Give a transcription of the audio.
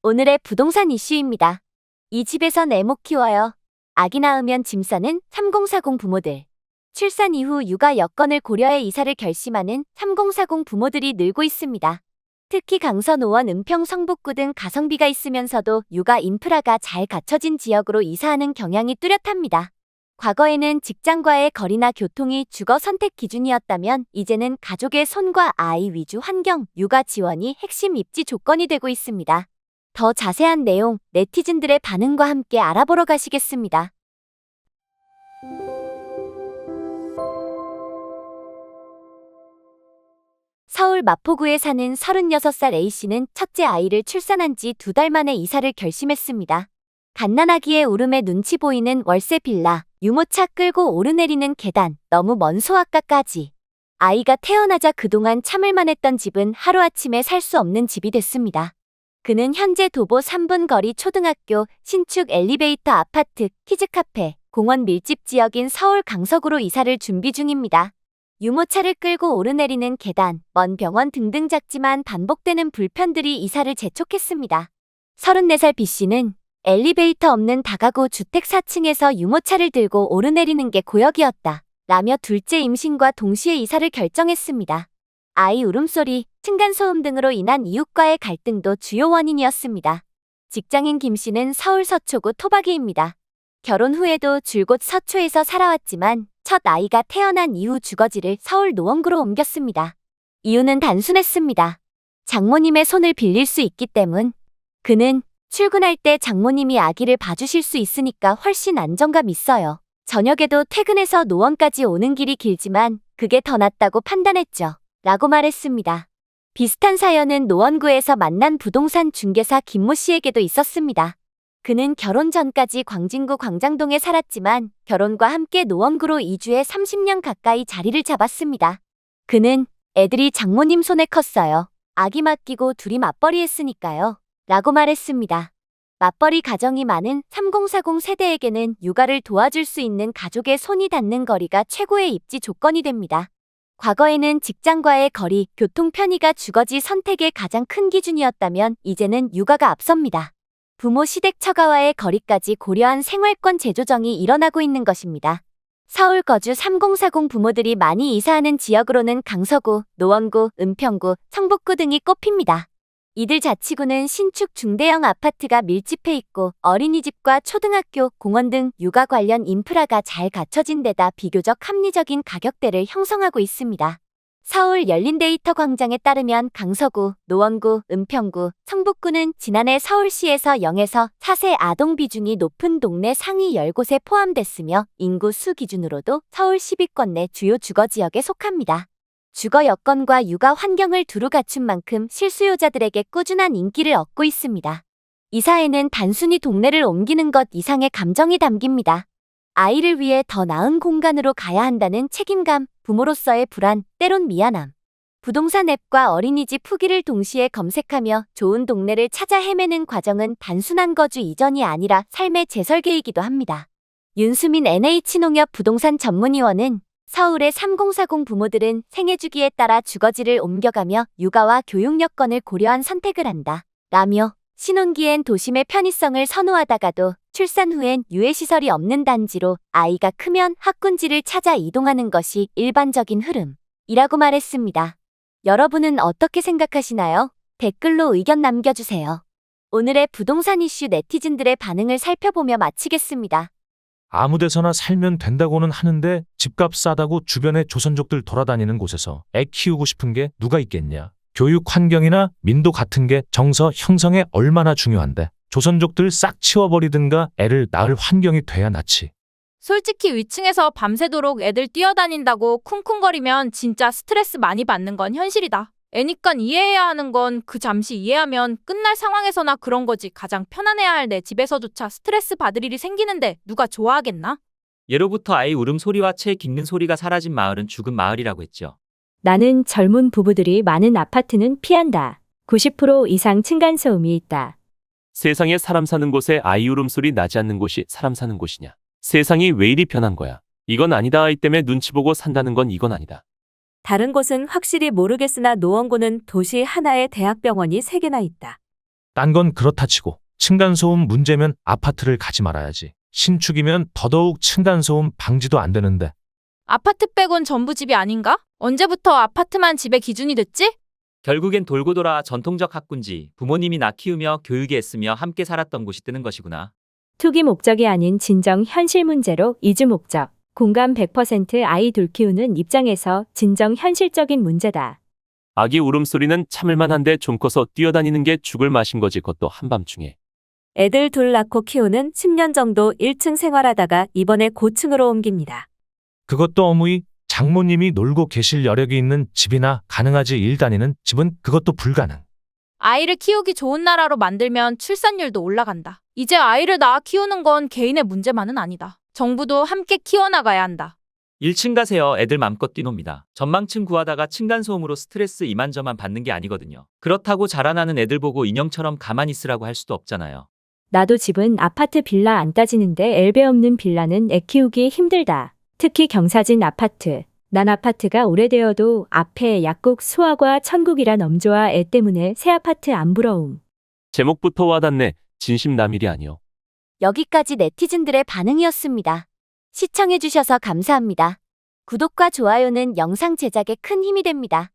오늘의 부동산 이슈입니다. 이 집에선 애목 키워요. 아기 낳으면 짐 싸는 3040 부모들. 출산 이후 육아 여건을 고려해 이사를 결심하는 3040 부모들이 늘고 있습니다. 특히 강서 노원 은평 성북구 등 가성비가 있으면서도 육아 인프라가 잘 갖춰진 지역으로 이사하는 경향이 뚜렷합니다. 과거에는 직장과의 거리나 교통이 주거 선택 기준이었다면 이제는 가족의 손과 아이 위주 환경, 육아 지원이 핵심 입지 조건이 되고 있습니다. 더 자세한 내용, 네티즌들의 반응과 함께 알아보러 가시겠습니다. 서울 마포구에 사는 36살 A씨는 첫째 아이를 출산한 지 2달 만에 이사를 결심했습니다. 갓난아기의 울음에 눈치 보이는 월세 빌라, 유모차 끌고 오르내리는 계단, 너무 먼 소아과까지. 아이가 태어나자 그동안 참을만 했던 집은 하루아침에 살 수 없는 집이 됐습니다. 그는 현재 도보 3분 거리 초등학교, 신축 엘리베이터 아파트, 키즈카페, 공원 밀집 지역인 서울 강서구로 이사를 준비 중입니다. 유모차를 끌고 오르내리는 계단, 먼 병원 등등 작지만 반복되는 불편들이 이사를 재촉했습니다. 34살 B씨는 엘리베이터 없는 다가구 주택 4층에서 유모차를 들고 오르내리는 게 고역이었다 라며 둘째 임신과 동시에 이사를 결정했습니다. 아이 울음소리, 층간소음 등으로 인한 이웃과의 갈등도 주요 원인이었습니다. 직장인 김씨는 서울 서초구 토박이입니다. 결혼 후에도 줄곧 서초에서 살아왔지만 첫 아이가 태어난 이후 주거지를 서울 노원구로 옮겼습니다. 이유는 단순했습니다. 장모님의 손을 빌릴 수 있기 때문. 그는 출근할 때 장모님이 아기를 봐주실 수 있으니까 훨씬 안정감 있어요. 저녁에도 퇴근해서 노원까지 오는 길이 길지만 그게 더 낫다고 판단했죠. 라고 말했습니다. 비슷한 사연은 노원구에서 만난 부동산 중개사 김모 씨에게도 있었습니다. 그는 결혼 전까지 광진구 광장동에 살았지만 결혼과 함께 노원구로 이주해 30년 가까이 자리를 잡았습니다. 그는 애들이 장모님 손에 컸어요. 아기 맡기고 둘이 맞벌이 했으니까요. 라고 말했습니다. 맞벌이 가정이 많은 3040 세대에게는 육아를 도와줄 수 있는 가족의 손이 닿는 거리가 최고의 입지 조건이 됩니다. 과거에는 직장과의 거리, 교통 편의가 주거지 선택의 가장 큰 기준이었다면 이제는 육아가 앞섭니다. 부모 시댁 처가와의 거리까지 고려한 생활권 재조정이 일어나고 있는 것입니다. 서울 거주 3040 부모들이 많이 이사하는 지역으로는 강서구, 노원구, 은평구, 성북구 등이 꼽힙니다. 이들 자치구는 신축 중대형 아파트가 밀집해 있고 어린이집과 초등학교, 공원 등 육아 관련 인프라가 잘 갖춰진 데다 비교적 합리적인 가격대를 형성하고 있습니다. 서울 열린데이터 광장에 따르면 강서구, 노원구, 은평구, 성북구는 지난해 서울시에서 0에서 4세 아동 비중이 높은 동네 상위 10곳에 포함됐으며 인구 수 기준으로도 서울 10위권 내 주요 주거지역에 속합니다. 주거 여건과 육아 환경을 두루 갖춘 만큼 실수요자들에게 꾸준한 인기를 얻고 있습니다. 이사에는 단순히 동네를 옮기는 것 이상의 감정이 담깁니다. 아이를 위해 더 나은 공간으로 가야 한다는 책임감, 부모로서의 불안, 때론 미안함. 부동산 앱과 어린이집 후기를 동시에 검색하며 좋은 동네를 찾아 헤매는 과정은 단순한 거주 이전이 아니라 삶의 재설계이기도 합니다. 윤수민 NH농협 부동산 전문위원은 서울의 3040 부모들은 생애 주기에 따라 주거지를 옮겨가며 육아와 교육 여건을 고려한 선택을 한다 라며 신혼기엔 도심의 편의성을 선호하다가도 출산 후엔 유해시설이 없는 단지로 아이가 크면 학군지를 찾아 이동하는 것이 일반적인 흐름이라고 말했습니다. 여러분은 어떻게 생각하시나요? 댓글로 의견 남겨주세요. 오늘의 부동산 이슈 네티즌들의 반응을 살펴보며 마치겠습니다. 아무 데서나 살면 된다고는 하는데 집값 싸다고 주변에 조선족들 돌아다니는 곳에서 애 키우고 싶은 게 누가 있겠냐. 교육 환경이나 민도 같은 게 정서 형성에 얼마나 중요한데 조선족들 싹 치워버리든가 애를 낳을 환경이 돼야 낫지. 솔직히 위층에서 밤새도록 애들 뛰어다닌다고 쿵쿵거리면 진짜 스트레스 많이 받는 건 현실이다. 애니깐 이해해야 하는 건 그 잠시 이해하면 끝날 상황에서나 그런 거지. 가장 편안해야 할 내 집에서조차 스트레스 받을 일이 생기는데 누가 좋아하겠나? 예로부터 아이 울음소리와 책 읽는 소리가 사라진 마을은 죽은 마을이라고 했죠. 나는 젊은 부부들이 많은 아파트는 피한다. 90% 이상 층간소음이 있다. 세상에 사람 사는 곳에 아이 울음소리 나지 않는 곳이 사람 사는 곳이냐. 세상이 왜 이리 편한 거야. 이건 아니다. 아이 때문에 눈치 보고 산다는 건 이건 아니다. 다른 곳은 확실히 모르겠으나 노원구는 도시 하나에 대학병원이 3개나 있다. 딴 건 그렇다 치고 층간소음 문제면 아파트를 가지 말아야지. 신축이면 더더욱 층간소음 방지도 안 되는데. 아파트 빼곤 전부 집이 아닌가? 언제부터 아파트만 집의 기준이 됐지? 결국엔 돌고 돌아 전통적 학군지, 부모님이 나 키우며 교육에 애쓰며 함께 살았던 곳이 뜨는 것이구나. 투기 목적이 아닌 진정 현실 문제로 이주 목적. 공감 100% 아이 둘 키우는 입장에서 진정 현실적인 문제다. 아기 울음소리는 참을만한데 좀 커서 뛰어다니는 게 죽을 맛인 거지, 그것도 한밤중에. 애들 둘 낳고 키우는 10년 정도 1층 생활하다가 이번에 고층으로 옮깁니다. 그것도 어무이 장모님이 놀고 계실 여력이 있는 집이나 가능하지 일 다니는 집은 그것도 불가능. 아이를 키우기 좋은 나라로 만들면 출산율도 올라간다. 이제 아이를 낳아 키우는 건 개인의 문제만은 아니다. 정부도 함께 키워나가야 한다. 1층 가세요. 애들 맘껏 뛰놉니다. 전망층 구하다가 층간소음으로 스트레스 이만저만 받는 게 아니거든요. 그렇다고 자라나는 애들 보고 인형처럼 가만히 있으라고 할 수도 없잖아요. 나도 집은 아파트 빌라 안 따지는데 엘베 없는 빌라는 애 키우기 힘들다. 특히 경사진 아파트. 난 아파트가 오래되어도 앞에 약국 수화과 천국이란 엄조와 애 때문에 새 아파트 안 부러움. 제목부터 와닿네. 진심 남일이 아니요. 여기까지 네티즌들의 반응이었습니다. 시청해주셔서 감사합니다. 구독과 좋아요는 영상 제작에 큰 힘이 됩니다.